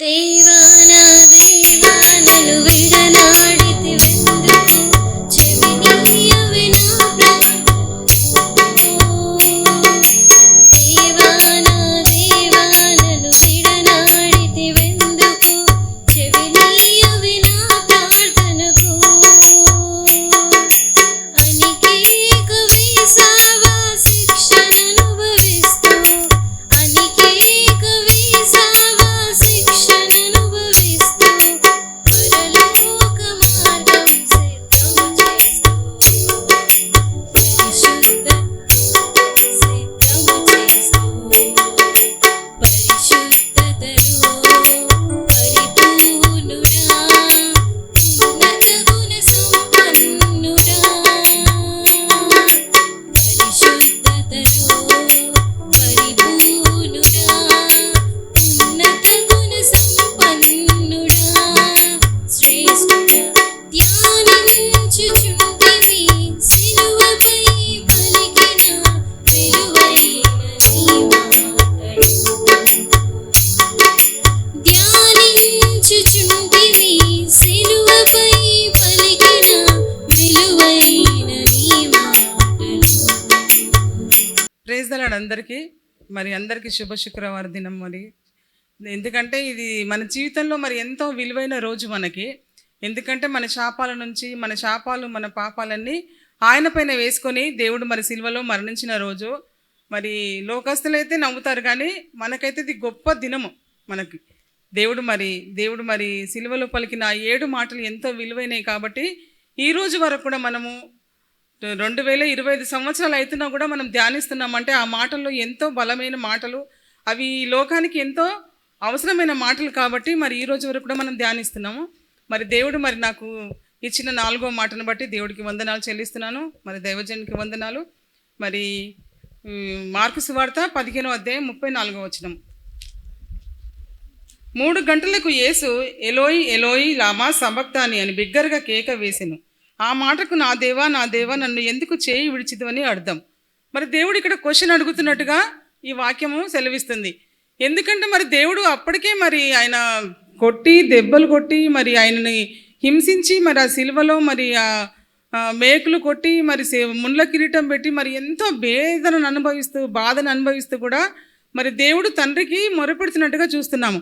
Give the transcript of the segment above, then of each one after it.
దేవా నా దేవా నన్ను విడనాడితివెందుకు చెవినీయవే నా దేవా నా దేవా నన్ను విడనాడితివెందుకు చెవినీయవే నా ప్రార్థనకు అనికేక వేసావా శిక్షననుభవిస్తూ అనికేక వేసావా శిక్షననుభవిస్తూ పరలోక మార్గం సిద్ధము చేస్తూ పరిశుద్ధ సిద్ధము చేస్తూ పరిశుద్ధతలో పరిపూర్ణుడా ఉన్నత గుణ సంపన్నుడా పరిశుద్ధతలో పరిపూర్ణుడా ఉన్నత గుణ సంపన్నుడా శ్రేష్ఠుడా ధ్యానించుచుంటివి సిలువపై పలికిన విలువైన నీ మాటలు ధ్యానించుచుంటివి సిలువపై పలికిన విలువైన నీ మాటలు. ప్రైజ్ ద లార్డ్ అందరికీ. మరి అందరికీ శుభ శుక్రవారం దినం. మరి ఎందుకంటే ఇది మన జీవితంలో మరి ఎంతో విలువైన రోజు మనకి. ఎందుకంటే మన శాపాల నుంచి మన శాపాలు మన పాపాలన్నీ ఆయన పైన వేసుకొని దేవుడు మరి సిలువలో మరణించిన రోజు. మరి లోకస్తులైతే నవ్వుతారు కానీ మనకైతే ఇది గొప్ప దినము. మనకి దేవుడు మరి సిలువలో పలికిన ఆ 7 మాటలు ఎంతో విలువైనవి. కాబట్టి ఈ రోజు వరకు కూడా మనము 2025 సంవత్సరాలు అవుతున్నా కూడా మనం ధ్యానిస్తున్నామంటే ఆ మాటల్లో ఎంతో బలమైన మాటలు, అవి ఈ లోకానికి ఎంతో అవసరమైన మాటలు. కాబట్టి మరి ఈ రోజు వరకు కూడా మనం ధ్యానిస్తున్నాము. మరి దేవుడు మరి నాకు ఇచ్చిన 4వ మాటను బట్టి దేవుడికి వందనాలు చెల్లిస్తున్నాను. మరి దైవజనునికి వందనాలు. మరి మార్కు సువార్త 15వ అధ్యాయం 34వ వచనం. 3 గంటలకు యేసు ఎలోయి ఎలోయి లామా సబక్తాని అని బిగ్గరగా కేక వేసెను. ఆ మాటకు నా దేవా నన్ను ఎందుకు చేయి విడిచిదవని అర్థం. మరి దేవుడు ఇక్కడ క్వశ్చన్ అడుగుతున్నట్టుగా ఈ వాక్యము సెలవిస్తుంది. ఎందుకంటే మరి దేవుడు అప్పటికే మరి ఆయన దెబ్బలు కొట్టి మరి ఆయనని హింసించి మరి ఆ సిలువలో మరి ఆ మేకులు కొట్టి మరి ముండ్ల కిరీటం పెట్టి మరి ఎంతో బాధను అనుభవిస్తూ కూడా మరి దేవుడు తండ్రికి మొరపెడుతున్నట్టుగా చూస్తున్నాము.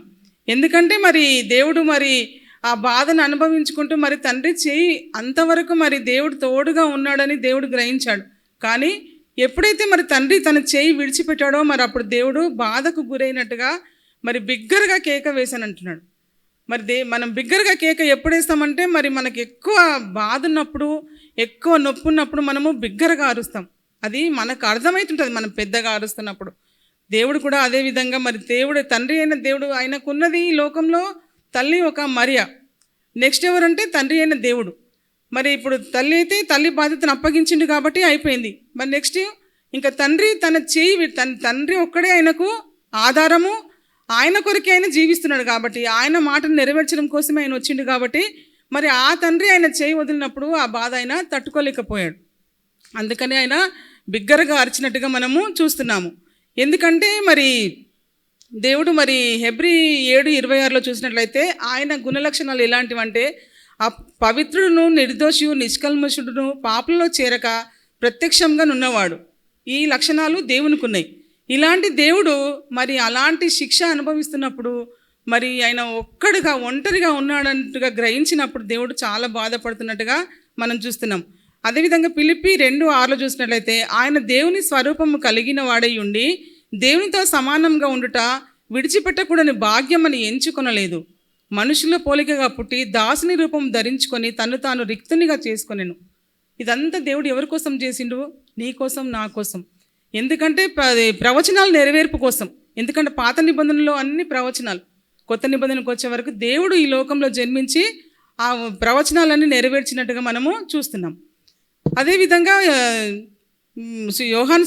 ఎందుకంటే మరి దేవుడు మరి ఆ బాధను అనుభవించుకుంటూ మరి తండ్రి చేయి అంతవరకు మరి దేవుడు తోడుగా ఉన్నాడని దేవుడు గ్రహించాడు. కానీ ఎప్పుడైతే మరి తండ్రి తన చేయి విడిచిపెట్టాడో మరి అప్పుడు దేవుడు బాధకు గురైనట్టుగా మరి బిగ్గరగా కేక వేశానంటున్నాడు. మరి మనం బిగ్గరగా కేక ఎప్పుడు వేస్తామంటే మరి మనకి ఎక్కువ బాధ ఉన్నప్పుడు, ఎక్కువ నొప్పి ఉన్నప్పుడు మనము బిగ్గరగా అరుస్తాం. అది మనకు అర్థమవుతుంటుంది మనం పెద్దగా అరుస్తున్నప్పుడు. దేవుడు కూడా అదే విధంగా మరి దేవుడు తండ్రి అయిన దేవుడు ఆయనకున్నది ఈ లోకంలో తల్లి ఒక మరియ, నెక్స్ట్ ఎవరంటే తండ్రి అయిన దేవుడు. మరి ఇప్పుడు తల్లి అయితే తల్లి బాధ్యతను అప్పగించిండు కాబట్టి అయిపోయింది. మరి నెక్స్ట్ ఇంకా తండ్రి తన తండ్రి ఒక్కడే ఆయనకు ఆధారము, ఆయన కొరకే ఆయన జీవిస్తున్నాడు కాబట్టి ఆయన మాటను నెరవేర్చడం కోసమే ఆయన వచ్చిండు కాబట్టి మరి ఆ తండ్రి ఆయన చేయి వదిలినప్పుడు ఆ బాధ ఆయన తట్టుకోలేకపోయాడు. అందుకని ఆయన బిగ్గరగా అరిచినట్టుగా మనము చూస్తున్నాము. ఎందుకంటే మరి దేవుడు మరి హెబ్రీ 7:26లో చూసినట్లయితే ఆయన గుణలక్షణాలు ఎలాంటివంటే పవిత్రుడును నిర్దోషియు నిష్కల్మషుడును పాపంలో చేరక ప్రత్యక్షంగా నున్నవాడు. ఈ లక్షణాలు దేవునికి ఉన్నాయి. ఇలాంటి దేవుడు మరి అలాంటి శిక్ష అనుభవిస్తున్నప్పుడు మరి ఆయన ఒంటరిగా ఉన్నాడంటుగా గ్రహించినప్పుడు దేవుడు చాలా బాధపడుతున్నట్టుగా మనం చూస్తున్నాం. అదేవిధంగా ఫిలిప్పీ 2:6లో చూసినట్లయితే ఆయన దేవుని స్వరూపము కలిగిన వాడై ఉండి దేవునితో సమానంగా ఉండుట విడిచిపెట్టకూడని భాగ్యమని ఎంచుకొనలేదు. మనుషుల పోలికగా పుట్టి దాసుని రూపం ధరించుకొని తను తాను రిక్తునిగా చేసుకొనెను. ఇదంతా దేవుడు ఎవరి కోసం చేసిండు? నీ కోసం, నా కోసం. ఎందుకంటే ప్రవచనాలు నెరవేర్పు కోసం. ఎందుకంటే పాత నిబంధనలో అన్ని ప్రవచనాలు, కొత్త నిబంధనకు వచ్చే వరకు దేవుడు ఈ లోకంలో జన్మించి ఆ ప్రవచనాలన్నీ నెరవేర్చినట్టుగా మనము చూస్తున్నాం. అదేవిధంగా యోహాను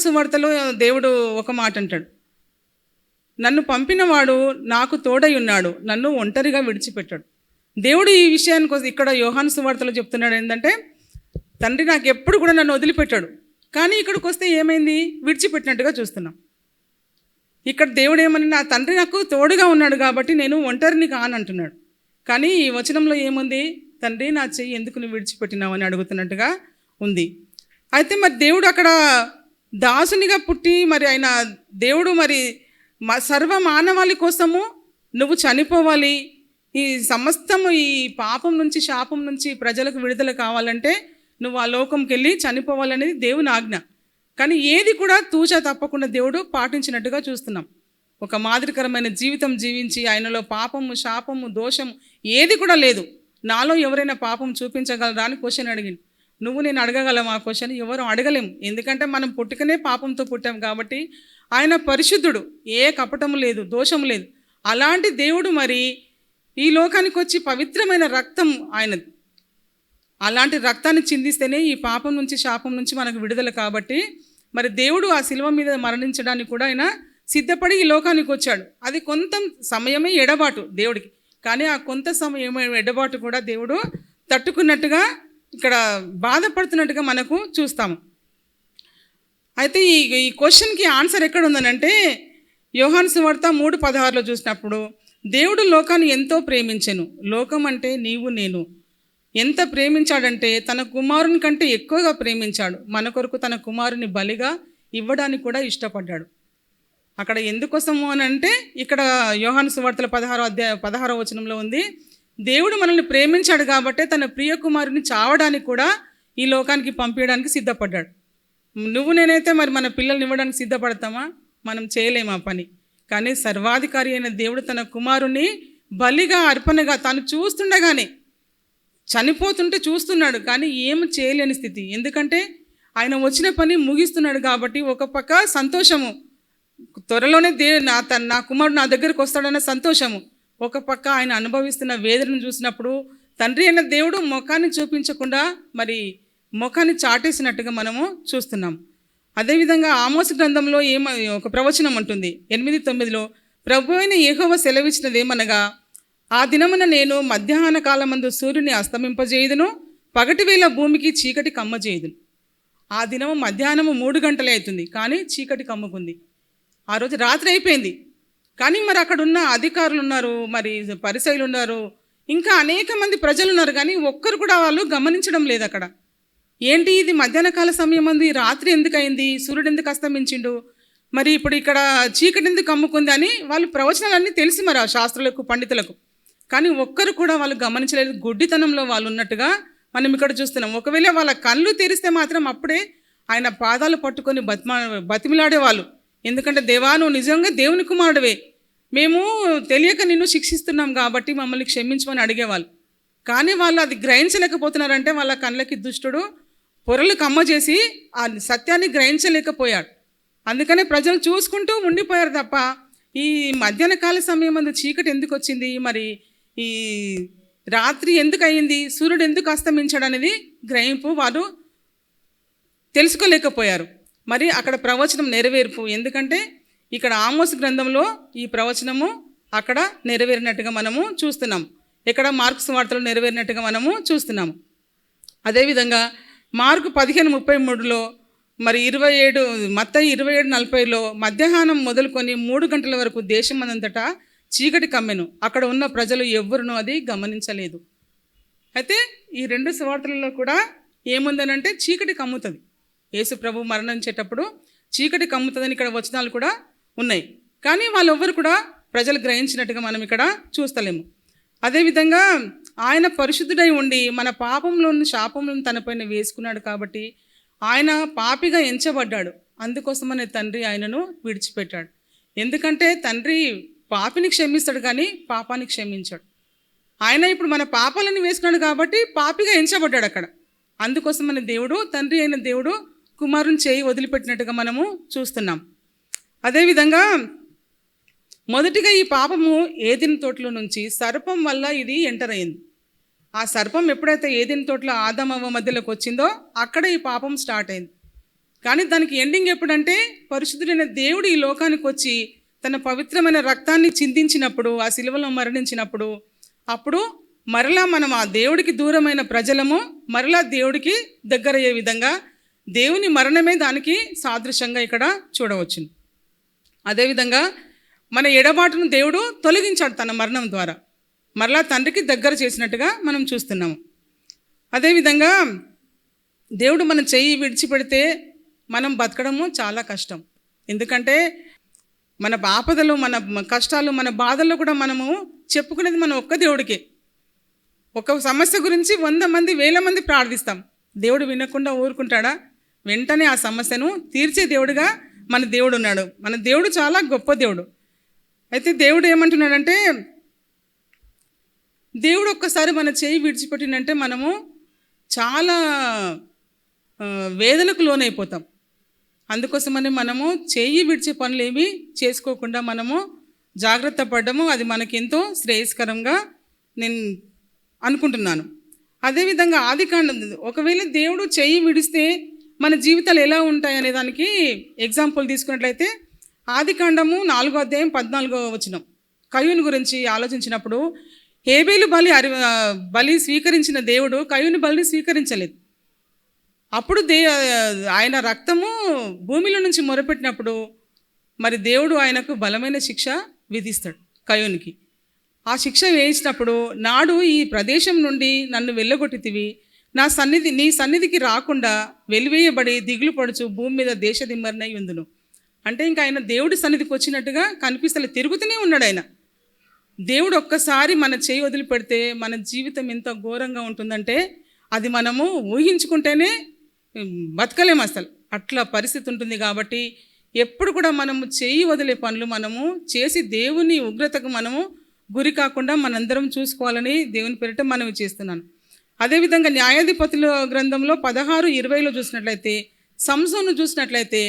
సువార్తలో దేవుడు ఒక మాట అంటాడు, నన్ను పంపినవాడు నాకు తోడై ఉన్నాడు, నన్ను ఒంటరిగా విడిచిపెట్టాడు. దేవుడు ఈ విషయానికి ఇక్కడ యోహాను సువార్తలో చెప్తున్నాడు ఏంటంటే తండ్రి నాకు ఎప్పుడు కూడా నన్ను వదిలిపెట్టాడు, కానీ ఇక్కడికి వస్తే ఏమైంది? విడిచిపెట్టినట్టుగా చూస్తున్నాం. ఇక్కడ దేవుడు ఏమని, నా తండ్రి నాకు తోడుగా ఉన్నాడు కాబట్టి నేను ఒంటరిని కానంటున్నాడు. కానీ ఈ వచనంలో ఏముంది, తండ్రి నా చెయ్యి ఎందుకు నువ్వు విడిచిపెట్టినావు అని అడుగుతున్నట్టుగా ఉంది. అయితే మరి దేవుడు అక్కడ దాసునిగా పుట్టి మరి ఆయన దేవుడు మరి సర్వ మానవాళి కోసము నువ్వు చనిపోవాలి, ఈ సమస్తము ఈ పాపం నుంచి శాపం నుంచి ప్రజలకు విడుదల కావాలంటే నువ్వు ఆ లోకంకి వెళ్ళి చనిపోవాలనేది దేవుని ఆజ్ఞ. కానీ ఏది కూడా తూచా తప్పకుండా దేవుడు పాటించినట్టుగా చూస్తున్నాం. ఒక మాదిరికరమైన జీవితం జీవించి ఆయనలో పాపము శాపము దోషము ఏది కూడా లేదు. నాలో ఎవరైనా పాపం చూపించగలరా అని క్వశ్చన్ అడిగింది. నువ్వు నేను అడగగలం ఆ క్వశ్చన్? ఎవరు అడగలేము. ఎందుకంటే మనం పుట్టుకనే పాపంతో పుట్టాం కాబట్టి ఆయన పరిశుద్ధుడు, ఏ కపటము లేదు, దోషము లేదు. అలాంటి దేవుడు మరి ఈ లోకానికి వచ్చి పవిత్రమైన రక్తం ఆయనది. అలాంటి రక్తాన్ని చిందిస్తేనే ఈ పాపం నుంచి శాపం నుంచి మనకు విడుదల. కాబట్టి మరి దేవుడు ఆ శిలువ మీద మరణించడానికి కూడా ఆయన సిద్ధపడి ఈ లోకానికి వచ్చాడు. అది కొంత సమయమే ఎడబాటు దేవుడికి, కానీ ఆ కొంత సమయం ఎడబాటు కూడా దేవుడు తట్టుకున్నట్టుగా ఇక్కడ బాధపడుతున్నట్టుగా మనకు చూస్తాము. అయితే ఈ క్వశ్చన్కి ఆన్సర్ ఎక్కడ ఉందనంటే యోహాను సువార్త 3:16 చూసినప్పుడు, దేవుడు లోకాన్ని ఎంతో ప్రేమించెను, లోకం అంటే నీవు నేను, ఎంత ప్రేమించాడంటే తన కుమారుని కంటే ఎక్కువగా ప్రేమించాడు, మన కొరకు తన కుమారుని బలిగా ఇవ్వడానికి కూడా ఇష్టపడ్డాడు. అక్కడ ఎందుకోసము అని అంటే ఇక్కడ యోహాను సువార్తల 16వ వచనంలో ఉంది, దేవుడు మనల్ని ప్రేమించాడు కాబట్టే తన ప్రియ కుమారుని చావడానికి కూడా ఈ లోకానికి పంపించడానికి సిద్ధపడ్డాడు. నువ్వు నేనైతే మరి మన పిల్లల్ని ఇవ్వడానికి సిద్ధపడతామా? మనం చేయలేము ఆ పని. కానీ సర్వాధికారి అయిన దేవుడు తన కుమారుని బలిగా అర్పణగా తాను చూస్తుండగానే, చనిపోతుంటే చూస్తున్నాడు కానీ ఏమి చేయలేని స్థితి. ఎందుకంటే ఆయన వచ్చిన పని ముగిస్తున్నాడు కాబట్టి ఒక పక్క సంతోషము, త్వరలోనే నా కుమారుడు నా దగ్గరకు వస్తాడన్న సంతోషము, ఒక పక్క ఆయన అనుభవిస్తున్న వేదనను చూసినప్పుడు తండ్రి అయిన దేవుడు ముఖాన్ని చూపించకుండా మరి ముఖాన్ని చాటేసినట్టుగా మనము చూస్తున్నాం. అదేవిధంగా ఆమోసు గ్రంథంలో ఒక ప్రవచనం ఉంటుంది 8:9, ప్రభు అయిన యెహోవా సెలవిచ్చినదేమనగా, ఆ దినమున నేను మధ్యాహ్న కాలమందు సూర్యుని అస్తమింపజేయుదును, పగటి వేళ భూమికి చీకటి కమ్మజేయుదును. ఆ దినము మధ్యాహ్నము 3 గంటలే అవుతుంది కానీ చీకటి కమ్ముకుంది. ఆ రోజు రాత్రి అయిపోయింది. కానీ మరి అక్కడ ఉన్న అధికారులు ఉన్నారు, మరి పరిసయ్యులు ఉన్నారు, ఇంకా అనేక మంది ప్రజలు ఉన్నారు, కానీ ఒక్కరు కూడా వాళ్ళు గమనించడం లేదు. అక్కడ ఏంటి ఇది మధ్యాహ్న కాల సమయం అంది, రాత్రి ఎందుకు అయింది, సూర్యుడు ఎందుకు అస్తమించిండు, మరి ఇప్పుడు ఇక్కడ చీకటి ఎందుకు కమ్ముకుంది అని వాళ్ళు ప్రవచనాలన్నీ తెలిసి మరి ఆ శాస్త్రులకు పండితులకు, కానీ ఒక్కరు కూడా వాళ్ళు గమనించలేదు. గుడ్డితనంలో వాళ్ళు ఉన్నట్టుగా మనం ఇక్కడ చూస్తున్నాం. ఒకవేళ వాళ్ళ కళ్ళు తెరిస్తే మాత్రం అప్పుడే ఆయన పాదాలు పట్టుకొని బతిమిలాడేవాళ్ళు. ఎందుకంటే దేవా నువ్వు నిజంగా దేవుని కుమారుడివే, మేము తెలియక నిన్ను శిక్షిస్తున్నాం కాబట్టి మమ్మల్ని క్షమించమని అడిగేవాళ్ళు. కానీ వాళ్ళు అది గ్రహించలేకపోతున్నారంటే వాళ్ళ కళ్ళకి దుష్టుడు పొరలు కమ్మ చేసి ఆ సత్యాన్ని గ్రహించలేకపోయాడు. అందుకనే ప్రజలు చూసుకుంటూ ఉండిపోయారు తప్ప ఈ మధ్యాహ్న కాల సమయం అందు చీకటి ఎందుకు వచ్చింది, మరి ఈ రాత్రి ఎందుకు అయింది, సూర్యుడు ఎందుకు అస్తమించాడు అనేది గ్రహింపు వారు తెలుసుకోలేకపోయారు. మరి అక్కడ ప్రవచనం నెరవేర్పు, ఎందుకంటే ఇక్కడ ఆమోసు గ్రంథంలో ఈ ప్రవచనము అక్కడ నెరవేరినట్టుగా మనము చూస్తున్నాం. ఇక్కడ మార్కు సువార్తలో నెరవేరినట్టుగా మనము చూస్తున్నాము. అదేవిధంగా మార్కు 15:33 మరి 27 మత్తయి 27:40 మధ్యాహ్నం మొదలుకొని 3 గంటల వరకు దేశమంతటా చీకటి కమ్మెను, అక్కడ ఉన్న ప్రజలు ఎవ్వరునూ అది గమనించలేదు. అయితే ఈ 2 సువార్తలలో కూడా ఏముందనంటే చీకటి కమ్ముతుంది. యేసు ప్రభు మరణించేటప్పుడు చీకటి కమ్ముతుందని ఇక్కడ వచనాలు కూడా ఉన్నాయి. కానీ వాళ్ళెవ్వరు కూడా ప్రజలు గ్రహించినట్టుగా మనం ఇక్కడ చూస్తలేము. అదేవిధంగా ఆయన పరిశుద్ధుడై ఉండి మన పాపంలోని శాపంలోని తనపైన వేసుకున్నాడు కాబట్టి ఆయన పాపిగా ఎంచబడ్డాడు. అందుకోసమనే తండ్రి ఆయనను విడిచిపెట్టాడు. ఎందుకంటే తండ్రి పాపిని క్షమిస్తాడు కానీ పాపాన్ని క్షమించాడు. ఆయన ఇప్పుడు మన పాపాలను వేసుకున్నాడు కాబట్టి పాపిగా ఎంచబడ్డాడు అక్కడ. అందుకోసమనే దేవుడు, తండ్రి అయిన దేవుడు కుమారుని చేయి వదిలిపెట్టినట్టుగా మనము చూస్తున్నాం. అదేవిధంగా మొదటిగా ఈ పాపము ఏదెను తోటలో నుంచి సర్పం వల్ల ఇది ఎంటర్ అయింది. ఆ సర్పం ఎప్పుడైతే ఏదెను తోటలో ఆదామవ్వ మధ్యలోకి వచ్చిందో అక్కడ ఈ పాపం స్టార్ట్ అయింది. కానీ దానికి ఎండింగ్ ఎప్పుడంటే పరిశుద్ధుడైన దేవుడు ఈ లోకానికి వచ్చి తన పవిత్రమైన రక్తాన్ని చిందించినప్పుడు, ఆ శిలువలో మరణించినప్పుడు, అప్పుడు మరలా మనం ఆ దేవుడికి దూరమైన ప్రజలము మరలా దేవుడికి దగ్గరయ్యే విధంగా దేవుని మరణమే దానికి సాదృశ్యంగా ఇక్కడ చూడవచ్చు. అదేవిధంగా మన ఎడబాటును దేవుడు తొలగించాడు తన మరణం ద్వారా, మరలా తండ్రికి దగ్గర చేసినట్టుగా మనం చూస్తున్నాము. అదేవిధంగా దేవుడు మన చెయ్యి విడిచిపెడితే మనం బతకడము చాలా కష్టం. ఎందుకంటే మన ఆపదలు, మన కష్టాలు, మన బాధల్లో కూడా మనము చెప్పుకునేది మన ఒక్క దేవుడికే. ఒక సమస్య గురించి 100 మంది 1000 మంది ప్రార్థిస్తాం, దేవుడు వినకుండా ఊరుకుంటాడా? వెంటనే ఆ సమస్యను తీర్చే దేవుడుగా మన దేవుడు ఉన్నాడు. మన దేవుడు చాలా గొప్ప దేవుడు. అయితే దేవుడు ఏమంటున్నాడంటే, దేవుడు ఒక్కసారి మన చేయి విడిచిపెట్టినంటే మనము చాలా వేదనకు లోనైపోతాం. అందుకోసమని మనము చేయి విడిచే పనులు ఏమీ చేసుకోకుండా మనము జాగ్రత్త పడ్డము, అది మనకెంతో శ్రేయస్కరంగా నేను అనుకుంటున్నాను. అదేవిధంగా ఆదికాండం, ఒకవేళ దేవుడు చెయ్యి విడిస్తే మన జీవితాలు ఎలా ఉంటాయి అనే దానికి ఎగ్జాంపుల్ తీసుకున్నట్లయితే ఆదికాండము 4వ అధ్యాయం 14వ వచనం కయ్యూను గురించి ఆలోచించినప్పుడు, హేబేలు బలి స్వీకరించిన దేవుడు కయ్యూని బలిని స్వీకరించలేదు. అప్పుడు ఆయన రక్తము భూమిలో నుంచి మొరపెట్టినప్పుడు మరి దేవుడు ఆయనకు బలమైన శిక్ష విధిస్తాడు కయ్యూనికి. ఆ శిక్ష వేయించినప్పుడు, నాడు ఈ ప్రదేశం నుండి నన్ను వెళ్ళగొట్టితివి, నీ సన్నిధికి రాకుండా వెలివేయబడి దిగులు పడుచు భూమి మీద దేశదిమ్మరినై ఉందును. అంటే ఇంకా ఆయన దేవుడి సన్నిధికి వచ్చినట్టుగా కనిపిస్తలే, తిరుగుతూనే ఉన్నాడు ఆయన. దేవుడు ఒక్కసారి మన చేయి వదిలిపెడితే మన జీవితం ఎంత ఘోరంగా ఉంటుందంటే అది మనము ఊహించుకుంటేనే బతకలేము అసలు, అట్లా పరిస్థితి ఉంటుంది. కాబట్టి ఎప్పుడు కూడా మనము చేయి వదిలే పనులు మనము చేసి దేవుని ఉగ్రతకు మనము గురి కాకుండా మనందరం చూసుకోవాలని దేవుని పేరిట మనవి చేస్తున్నాను. అదేవిధంగా న్యాయాధిపతుల గ్రంథంలో 16:20లో చూసినట్లయితే సంసోను చూసినట్లయితే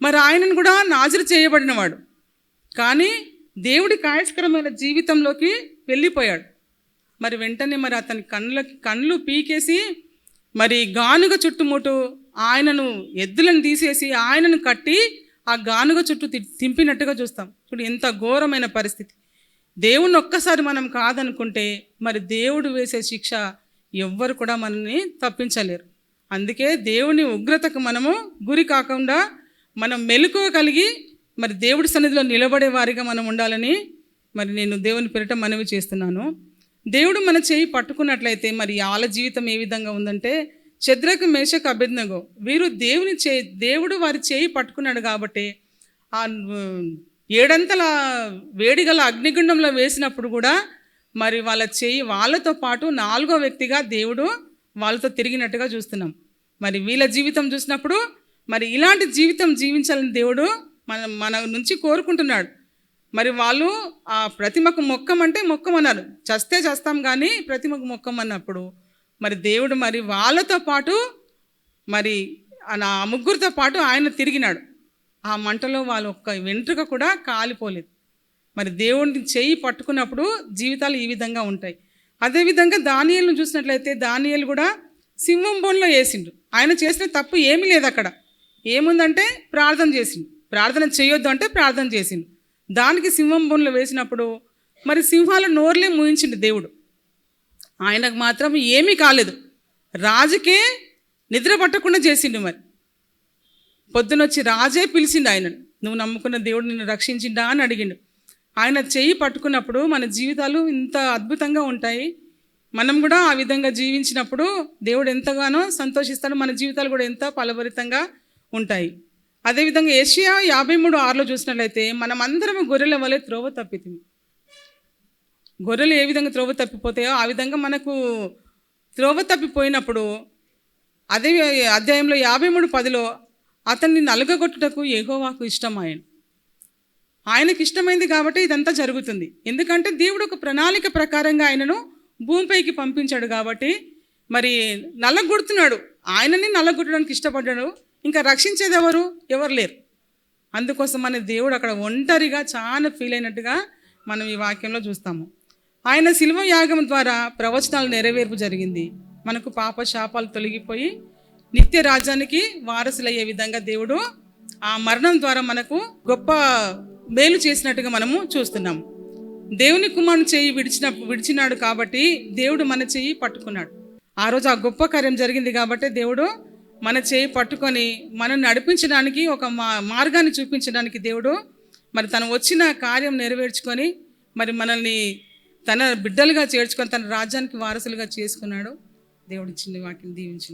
మరి ఆయనను కూడా నాజరు చేయబడినవాడు, కానీ దేవుడి కాయస్కరమైన జీవితంలోకి వెళ్ళిపోయాడు. మరి వెంటనే మరి అతని కళ్ళు పీకేసి మరి గానుగ చుట్టుముట్టు ఆయనను ఎద్దులను తీసేసి ఆయనను కట్టి ఆ గానుగ చుట్టూ తింపినట్టుగా చూస్తాం. ఇప్పుడు ఎంత ఘోరమైన పరిస్థితి. దేవుణ్ణి ఒక్కసారి మనం కాదనుకుంటే మరి దేవుడు వేసే శిక్ష ఎవ్వరు కూడా మనల్ని తప్పించలేరు. అందుకే దేవుని ఉగ్రతకు మనము గురి కాకుండా మనం మెలకువ కలిగి మరి దేవుడి సన్నిధిలో నిలబడే వారిగా మనం ఉండాలని మరి నేను దేవుని పేరిట మనవి చేస్తున్నాను. దేవుడు మన చేయి పట్టుకున్నట్లయితే మరి వాళ్ళ జీవితం ఏ విధంగా ఉందంటే, షద్రకు మేషకు అబేద్నెగో వీరు దేవుడు వారి చేయి పట్టుకున్నాడు కాబట్టి ఆ 7 వేడిగల అగ్నిగుండంలో వేసినప్పుడు కూడా మరి వాళ్ళ చేయి వాళ్ళతో పాటు 4వ వ్యక్తిగా దేవుడు వాళ్ళతో తిరిగినట్టుగా చూస్తున్నాం. మరి వీళ్ళ జీవితం చూసినప్పుడు మరి ఇలాంటి జీవితం జీవించాలని దేవుడు మన నుంచి కోరుకుంటున్నాడు. మరి వాళ్ళు ఆ ప్రతిమకు మొక్కమంటే మొక్కమన్నారు, చస్తే చేస్తాం కానీ ప్రతిమకు మొక్కమన్నప్పుడు మరి దేవుడు మరి వాళ్ళతో పాటు మరి ఆ ముగ్గురితో పాటు ఆయన తిరిగినాడు. ఆ మంటలో వాళ్ళ ఒక్క వెంట్రుక కూడా కాలిపోలేదు. మరి దేవుడిని చేయి పట్టుకున్నప్పుడు జీవితాలు ఈ విధంగా ఉంటాయి. అదేవిధంగా దానియేలును చూసినట్లయితే దానియేలు కూడా సింహం బోన్లో వేసిండు. ఆయన చేసిన తప్పు ఏమీ లేదు. అక్కడ ఏముందంటే ప్రార్థన చేసిండు, ప్రార్థన చేయొద్దు అంటే ప్రార్థన చేసిండు. దానికి సింహం బోన్లో వేసినప్పుడు మరి సింహాల నోర్లే మూయించిండు దేవుడు. ఆయనకు మాత్రం ఏమీ కాలేదు. రాజుకే నిద్ర పట్టకుండా చేసిండు. మరి పొద్దునొచ్చి రాజే పిలిచిండు ఆయనను, నువ్వు నమ్ముకున్న దేవుడు నిన్ను రక్షించిండా అని అడిగిండు. ఆయన చెయ్యి పట్టుకున్నప్పుడు మన జీవితాలు ఇంత అద్భుతంగా ఉంటాయి. మనం కూడా ఆ విధంగా జీవించినప్పుడు దేవుడు ఎంతగానో సంతోషిస్తాడు, మన జీవితాలు కూడా ఎంత ఫలభరితంగా ఉంటాయి. అదేవిధంగా యెషయా 53:6లో చూసినట్లయితే మనం అందరం గొర్రెల వలె త్రోవ తప్పితిమి. గొర్రెలు ఏ విధంగా త్రోవ తప్పిపోతాయో ఆ విధంగా మనకు త్రోవ తప్పిపోయినప్పుడు అదే అధ్యాయంలో 53:10లో అతన్ని నలగగొట్టుటకు యెహోవాకు ఇష్టమాయను. ఆయనకి ఇష్టమైంది కాబట్టి ఇదంతా జరుగుతుంది. ఎందుకంటే దేవుడు ఒక ప్రణాళిక ప్రకారంగా ఆయనను భూమిపైకి పంపించాడు కాబట్టి మరి నల్లగొడుతున్నాడు. ఆయనని నల్లగొట్టడానికి ఇష్టపడ్డాడు. ఇంకా రక్షించేది ఎవరు లేరు. అందుకోసం మన దేవుడు అక్కడ ఒంటరిగా చాలా ఫీల్ అయినట్టుగా మనం ఈ వాక్యంలో చూస్తాము. ఆయన శిలువ యాగం ద్వారా ప్రవచనాలు నెరవేర్పు జరిగింది. మనకు పాప శాపాలు తొలగిపోయి నిత్య రాజ్యానికి వారసులయ్యే విధంగా దేవుడు ఆ మరణం ద్వారా మనకు గొప్ప మేలు చేసినట్టుగా మనము చూస్తున్నాము. దేవుని కుమారుని చేయి విడిచినాడు కాబట్టి దేవుడు మన చేయి పట్టుకున్నాడు. ఆ రోజు ఆ గొప్ప కార్యం జరిగింది కాబట్టి దేవుడు మన చేయి పట్టుకొని మనం నడిపించడానికి ఒక మార్గాన్ని చూపించడానికి దేవుడు మరి తను వచ్చిన కార్యం నెరవేర్చుకొని మరి మనల్ని తన బిడ్డలుగా చేర్చుకొని తన రాజ్యానికి వారసులుగా చేసుకున్నాడు. దేవుడి చిన్న వాక్యం దీవించింది.